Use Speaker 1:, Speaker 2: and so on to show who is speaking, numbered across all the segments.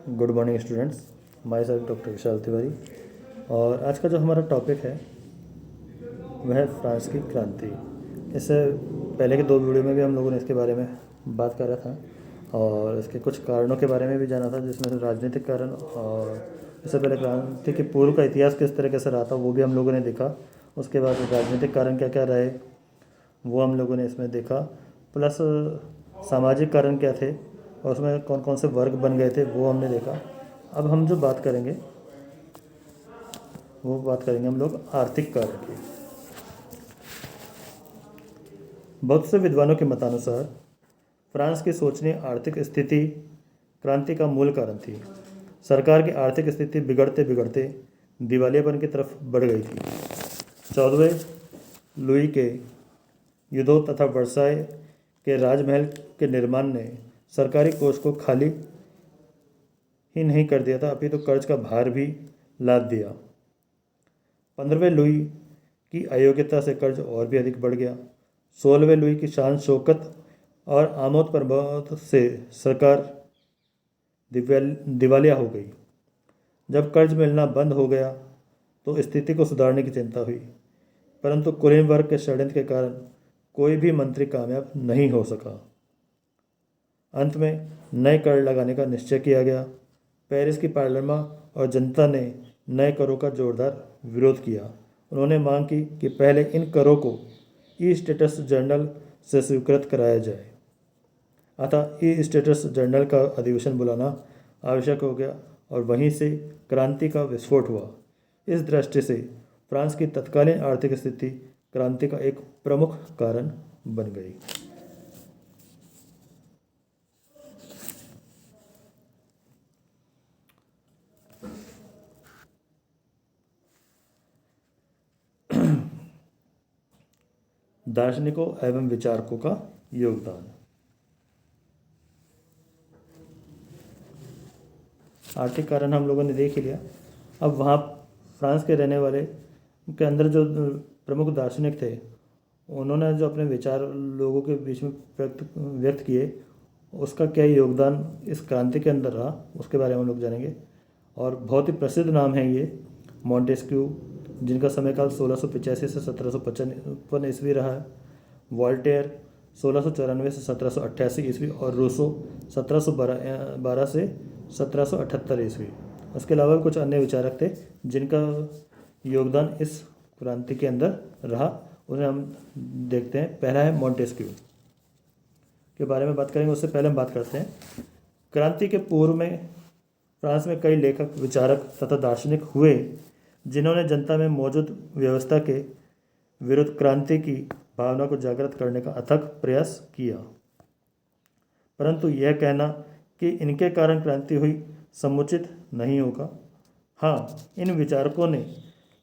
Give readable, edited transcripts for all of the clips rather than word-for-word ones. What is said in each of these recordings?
Speaker 1: Good morning students. My self doctor विशाल तिवारी। और आज का जो हमारा टॉपिक है वह है फ्रांस की क्रांति। इससे पहले के दो वीडियो में भी हम लोगों ने इसके बारे में बात करा था और इसके कुछ कारणों के बारे में भी जाना था, जिसमें से राजनीतिक कारण और इससे पहले क्रांति के पूर्व का इतिहास किस तरीके से रहा था वो भी हम लोगों ने देखा। उसके बाद राजनीतिक कारण क्या क्या रहे वो हम लोगों ने इसमें देखा, प्लस सामाजिक कारण क्या थे और उसमें कौन कौन से वर्ग बन गए थे वो हमने देखा। अब हम जो बात करेंगे वो बात करेंगे हम लोग आर्थिक कारण की। बहुत से विद्वानों के मतानुसार फ्रांस की शोचनीय आर्थिक स्थिति क्रांति का मूल कारण थी। सरकार की आर्थिक स्थिति बिगड़ते बिगड़ते दिवालियापन की तरफ बढ़ गई थी। 14वें लुई के युद्धों तथा वर्साय के राजमहल के निर्माण ने सरकारी कोष को खाली ही नहीं कर दिया था, अपितु तो कर्ज का भार भी लाद दिया। 15वें लुई की अयोग्यता से कर्ज और भी अधिक बढ़ गया। 16वें लुई की शान शौकत और आमोद प्रमोद से सरकार दिवालिया हो गई। जब कर्ज मिलना बंद हो गया तो स्थिति को सुधारने की चिंता हुई, परंतु कुलीन वर्ग के षड्यंत्र के कारण कोई भी मंत्री कामयाब नहीं हो सका। अंत में नए कर लगाने का निश्चय किया गया। पेरिस की पार्लियामा और जनता ने नए करों का जोरदार विरोध किया। उन्होंने मांग की कि पहले इन करों को ई स्टेटस जर्नल से स्वीकृत कराया जाए। अतः ई स्टेटस जर्नल का अधिवेशन बुलाना आवश्यक हो गया और वहीं से क्रांति का विस्फोट हुआ। इस दृष्टि से फ्रांस की तत्कालीन आर्थिक स्थिति क्रांति का एक प्रमुख कारण बन गई। दार्शनिकों एवं विचारकों का योगदान। आर्थिक कारण हम लोगों ने देख ही लिया। अब वहाँ फ्रांस के रहने वाले के अंदर जो प्रमुख दार्शनिक थे उन्होंने जो अपने विचार लोगों के बीच में व्यक्त किए, उसका क्या योगदान इस क्रांति के अंदर रहा उसके बारे में हम लोग जानेंगे। और बहुत ही प्रसिद्ध नाम है ये मॉन्टेस्क्यू, जिनका समय काल 1685 से 1755 ईस्वी रहा है। वॉल्टेयर 1694 से 1788 ईस्वी और रूसो 1712 से 1778 ईस्वी। उसके अलावा कुछ अन्य विचारक थे जिनका योगदान इस क्रांति के अंदर रहा, उन्हें हम देखते हैं। पहला है मॉन्टेस्क्यू के बारे में बात करेंगे। उससे पहले हम बात करते हैं क्रांति के पूर्व में फ्रांस में कई लेखक, विचारक तथा दार्शनिक हुए जिन्होंने जनता में मौजूद व्यवस्था के विरुद्ध क्रांति की भावना को जागृत करने का अथक प्रयास किया, परंतु यह कहना कि इनके कारण क्रांति हुई समुचित नहीं होगा। हाँ, इन विचारकों ने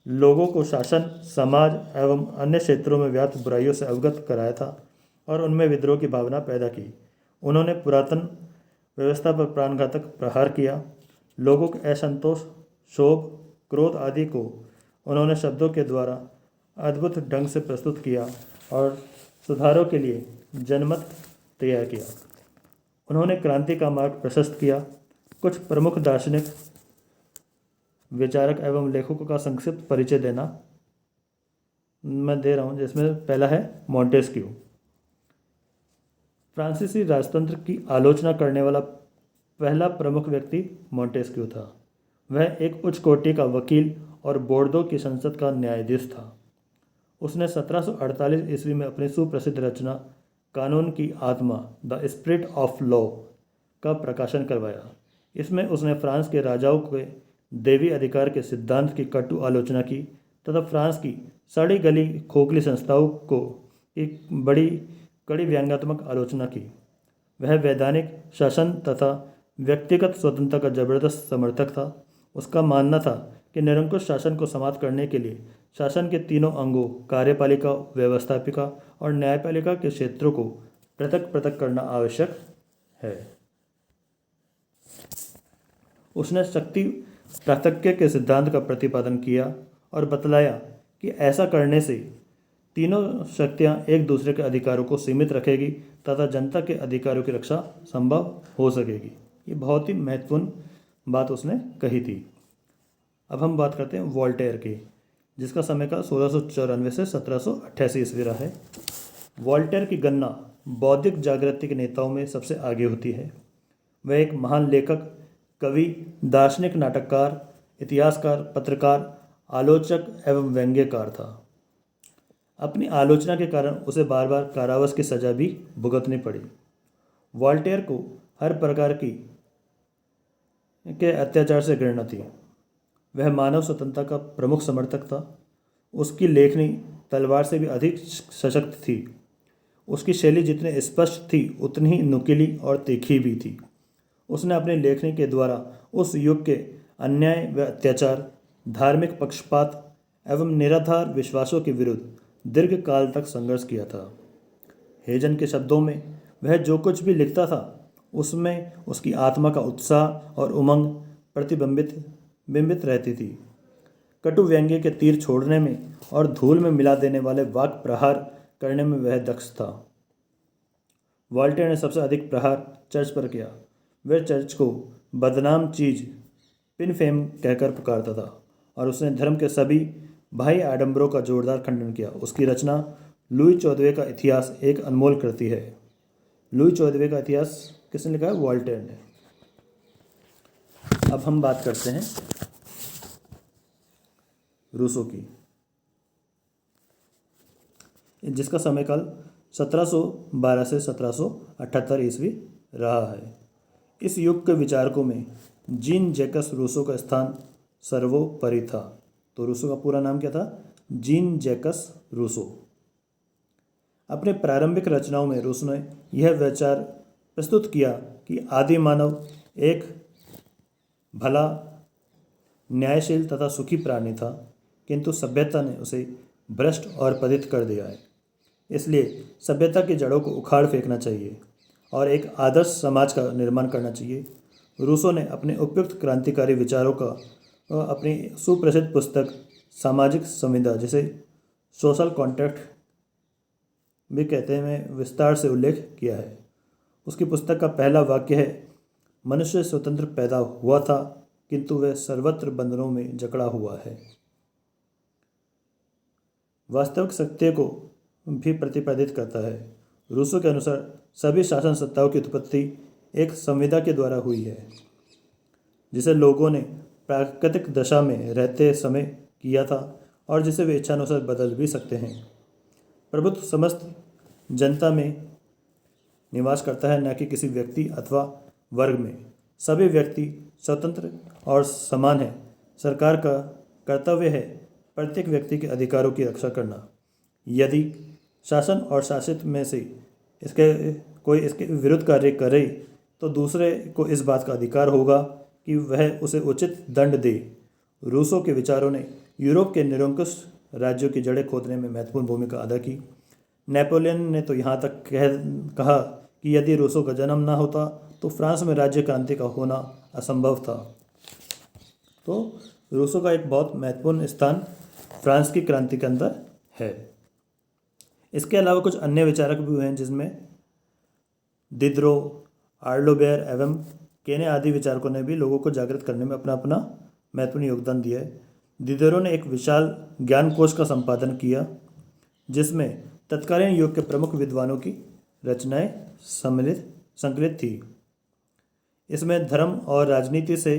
Speaker 1: लोगों को शासन, समाज एवं अन्य क्षेत्रों में व्याप्त बुराइयों से अवगत कराया था और उनमें विद्रोह की भावना पैदा की। उन्होंने पुरातन व्यवस्था पर प्राणघातक प्रहार किया। लोगों के असंतोष, शोक, क्रोध आदि को उन्होंने शब्दों के द्वारा अद्भुत ढंग से प्रस्तुत किया और सुधारों के लिए जनमत तैयार किया। उन्होंने क्रांति का मार्ग प्रशस्त किया। कुछ प्रमुख दार्शनिक, विचारक एवं लेखकों का संक्षिप्त परिचय देना मैं दे रहा हूँ, जिसमें पहला है मॉन्टेस्क्यू। फ्रांसीसी राजतंत्र की आलोचना करने वाला पहला प्रमुख व्यक्ति मॉन्टेस्क्यू था। वह एक उच्च कोटि का वकील और बोर्डो की संसद का न्यायाधीश था। उसने 1748 ईस्वी में अपनी सुप्रसिद्ध रचना कानून की आत्मा, द स्पिरिट ऑफ लॉ का प्रकाशन करवाया। इसमें उसने फ्रांस के राजाओं के देवी अधिकार के सिद्धांत की कटु आलोचना की तथा फ्रांस की सड़ी गली खोखली संस्थाओं को एक बड़ी कड़ी व्यंग्यात्मक आलोचना की। वह वैधानिक शासन तथा व्यक्तिगत स्वतंत्रता का जबरदस्त समर्थक था। उसका मानना था कि निरंकुश शासन को समाप्त करने के लिए शासन के तीनों अंगों, कार्यपालिका, व्यवस्थापिका और न्यायपालिका के क्षेत्रों को पृथक पृथक करना आवश्यक है। उसने शक्ति प्राथक्य के सिद्धांत का प्रतिपादन किया और बतलाया कि ऐसा करने से तीनों शक्तियां एक दूसरे के अधिकारों को सीमित रखेगी तथा जनता के अधिकारों की रक्षा संभव हो सकेगी। ये बहुत ही महत्वपूर्ण बात उसने कही थी। अब हम बात करते हैं वोल्टेयर की, जिसका समय काल 1694 से 1788 ईस्वी रहा है। वोल्टेयर की गणना बौद्धिक जागृति के नेताओं में सबसे आगे होती है। वह एक महान लेखक, कवि, दार्शनिक, नाटककार, इतिहासकार, पत्रकार, आलोचक एवं व्यंग्यकार था। अपनी आलोचना के कारण उसे बार बार कारावास की सजा भी भुगतनी पड़ी। वोल्टेयर को हर प्रकार की के अत्याचार से घृणा थी। वह मानव स्वतंत्रता का प्रमुख समर्थक था। उसकी लेखनी तलवार से भी अधिक सशक्त थी। उसकी शैली जितनी स्पष्ट थी उतनी ही नुकीली और तीखी भी थी। उसने अपनी लेखनी के द्वारा उस युग के अन्याय व अत्याचार, धार्मिक पक्षपात एवं निराधार विश्वासों के विरुद्ध दीर्घ काल तक संघर्ष किया था। हेजन के शब्दों में वह जो कुछ भी लिखता था उसमें उसकी आत्मा का उत्साह और उमंग बिंबित रहती थी। कटु व्यंग्य के तीर छोड़ने में और धूल में मिला देने वाले वाक प्रहार करने में वह दक्ष था। वोल्टेयर ने सबसे अधिक प्रहार चर्च पर किया। वह चर्च को बदनाम चीज, पिन फेम कहकर पुकारता था और उसने धर्म के सभी भाई आडंबरों का जोरदार खंडन किया। उसकी रचना लुई 14वें का इतिहास एक अनमोल कृति है। लुई 14वें का इतिहास किसने लिखा है? वोल्टेयर ने। अब हम बात करते हैं रूसो की, जिसका समय काल 1712 से 1778 ईस्वी रहा है। इस युग के विचारकों में जीन जैकस रूसो का स्थान सर्वोपरि था। तो रूसो का पूरा नाम क्या था? Jean Jacques Rousseau. अपने प्रारंभिक रचनाओं में रूसो ने यह विचार प्रस्तुत किया कि आदि मानव एक भला, न्यायशील तथा सुखी प्राणी था, किंतु सभ्यता ने उसे भ्रष्ट और पतित कर दिया है। इसलिए सभ्यता की जड़ों को उखाड़ फेंकना चाहिए और एक आदर्श समाज का निर्माण करना चाहिए। रूसो ने अपने उपयुक्त क्रांतिकारी विचारों का अपनी सुप्रसिद्ध पुस्तक सामाजिक संविदा, जिसे सोशल कॉन्ट्रैक्ट भी कहते हैं, में विस्तार से उल्लेख किया है। उसकी पुस्तक का पहला वाक्य है, मनुष्य स्वतंत्र पैदा हुआ था किंतु वह सर्वत्र बंधनों में जकड़ा हुआ है। वास्तविक सत्य को भी प्रतिपादित करता है। रूसो के अनुसार सभी शासन सत्ताओं की उत्पत्ति एक संविदा के द्वारा हुई है, जिसे लोगों ने प्राकृतिक दशा में रहते समय किया था और जिसे वे इच्छानुसार बदल भी सकते हैं। प्रभुत्व समस्त जनता में निवास करता है, न कि किसी व्यक्ति अथवा वर्ग में। सभी व्यक्ति स्वतंत्र और समान हैं। सरकार का कर्तव्य है प्रत्येक व्यक्ति के अधिकारों की रक्षा करना। यदि शासन और शासित में से इसके विरुद्ध कार्य करे तो दूसरे को इस बात का अधिकार होगा कि वह उसे उचित दंड दे। रूसो के विचारों ने यूरोप के निरंकुश राज्यों की जड़ें खोदने में महत्वपूर्ण भूमिका अदा की। नेपोलियन ने तो यहाँ तक कहा कि यदि रूसो का जन्म ना होता तो फ्रांस में राज्य क्रांति का होना असंभव था। तो रूसो का एक बहुत महत्वपूर्ण स्थान फ्रांस की क्रांति के अंदर है। इसके अलावा कुछ अन्य विचारक भी हुए हैं, जिसमें दिदरो, आर्लोबेयर एवं केने आदि विचारकों ने भी लोगों को जागृत करने में अपना अपना महत्वपूर्ण योगदान दिया है। दिदरो ने एक विशाल ज्ञानकोश का संपादन किया, जिसमें तत्कालीन युग के प्रमुख विद्वानों की रचनाएं संकलित थी। इसमें धर्म और राजनीति से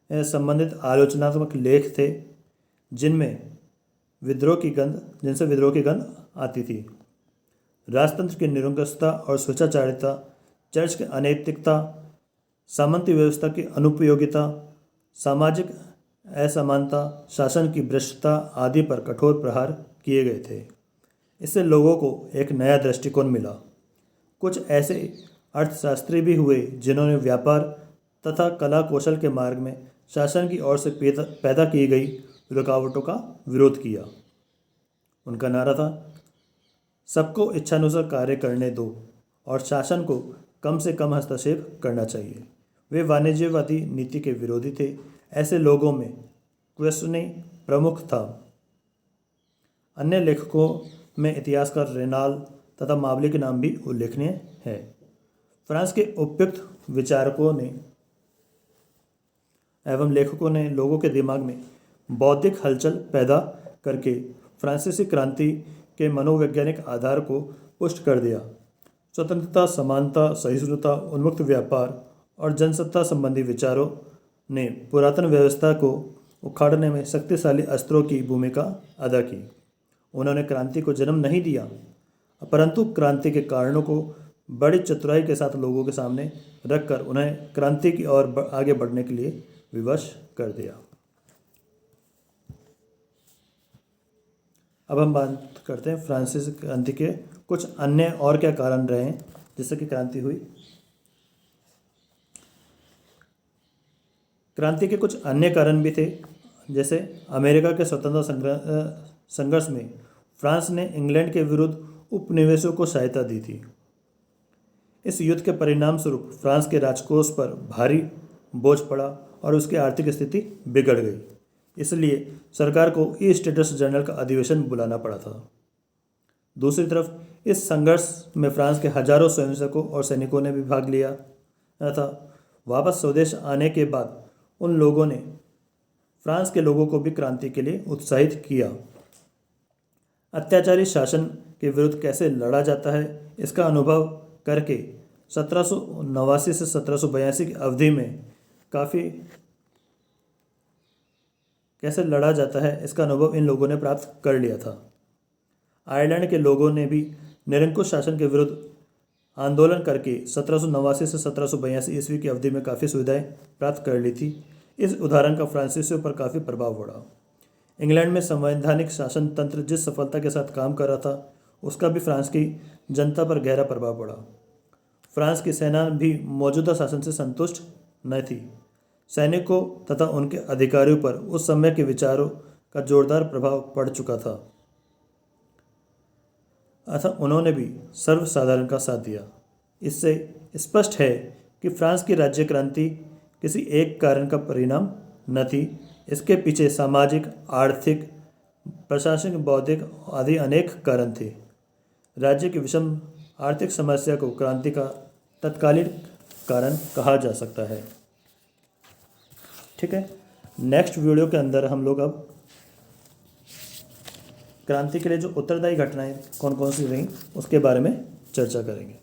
Speaker 1: संबंधित आलोचनात्मक लेख थे, जिनसे विद्रोह की गंध आती थी। राजतंत्र की निरंकुशता और स्वेच्छाचारिता, चर्च की अनैतिकता, सामंती व्यवस्था की अनुपयोगिता, सामाजिक असमानता, शासन की भ्रष्टता आदि पर कठोर प्रहार किए गए थे। इससे लोगों को एक नया दृष्टिकोण मिला। कुछ ऐसे अर्थशास्त्री भी हुए जिन्होंने व्यापार तथा कला कौशल के मार्ग में शासन की ओर से पैदा की गई रुकावटों का विरोध किया। उनका नारा था, सबको इच्छानुसार कार्य करने दो और शासन को कम से कम हस्तक्षेप करना चाहिए। वे वाणिज्यवादी नीति के विरोधी थे। ऐसे लोगों में क्वेस्टने प्रमुख था। अन्य लेखकों में इतिहासकार रेनाल तथा मावली के नाम भी उल्लेखनीय है। फ्रांस के उपयुक्त विचारकों ने एवं लेखकों ने लोगों के दिमाग में बौद्धिक हलचल पैदा करके फ्रांसीसी क्रांति के मनोवैज्ञानिक आधार को पुष्ट कर दिया। स्वतंत्रता, समानता, सहिष्णुता, उन्मुक्त व्यापार और जनसत्ता संबंधी विचारों ने पुरातन व्यवस्था को उखाड़ने में शक्तिशाली अस्त्रों की भूमिका अदा की। उन्होंने क्रांति को जन्म नहीं दिया, परंतु क्रांति के कारणों को बड़ी चतुराई के साथ लोगों के सामने रखकर उन्हें क्रांति की ओर आगे बढ़ने के लिए विवश कर दिया। अब हम बात करते हैं फ्रांसीसी क्रांति के कुछ अन्य और क्या कारण रहे हैं जिससे कि क्रांति हुई। क्रांति के कुछ अन्य कारण भी थे, जैसे अमेरिका के स्वतंत्रता संघर्ष में फ्रांस ने इंग्लैंड के विरुद्ध उपनिवेशों को सहायता दी थी। इस युद्ध के परिणाम स्वरूप फ्रांस के राजकोष पर भारी बोझ पड़ा और उसकी आर्थिक स्थिति बिगड़ गई। इसलिए सरकार को ईस्ट स्टेट्स जनरल का अधिवेशन बुलाना पड़ा था। दूसरी तरफ इस संघर्ष में फ्रांस के हजारों स्वयंसेवकों और सैनिकों ने भी भाग लिया था। वापस स्वदेश आने के बाद उन लोगों ने फ्रांस के लोगों को भी क्रांति के लिए उत्साहित किया। अत्याचारी शासन के विरुद्ध कैसे लड़ा जाता है इसका अनुभव करके 1789 से 1782 की अवधि में कैसे लड़ा जाता है इसका अनुभव इन लोगों ने प्राप्त कर लिया था। आयरलैंड के लोगों ने भी निरंकुश शासन के विरुद्ध आंदोलन करके 1789 से 1782 ईस्वी की अवधि में काफ़ी सुविधाएं प्राप्त कर ली थी। इस उदाहरण का फ्रांसीसियों पर काफ़ी प्रभाव पड़ा। इंग्लैंड में संवैधानिक शासन तंत्र जिस सफलता के साथ काम कर रहा था उसका भी फ्रांस की जनता पर गहरा प्रभाव पड़ा। फ्रांस की सेना भी मौजूदा शासन से संतुष्ट न थी। सैनिकों तथा उनके अधिकारियों पर उस समय के विचारों का जोरदार प्रभाव पड़ चुका था, अतः उन्होंने भी सर्वसाधारण का साथ दिया। इससे स्पष्ट है कि फ्रांस की राज्य क्रांति किसी एक कारण का परिणाम न थी। इसके पीछे सामाजिक, आर्थिक, प्रशासनिक, बौद्धिक आदि अनेक कारण थे। राज्य की विषम आर्थिक समस्या को क्रांति का तत्कालीन कारण कहा जा सकता है। ठीक है, नेक्स्ट वीडियो के अंदर हम लोग अब क्रांति के लिए जो उत्तरदायी घटनाएं कौन कौन सी रहीं उसके बारे में चर्चा करेंगे।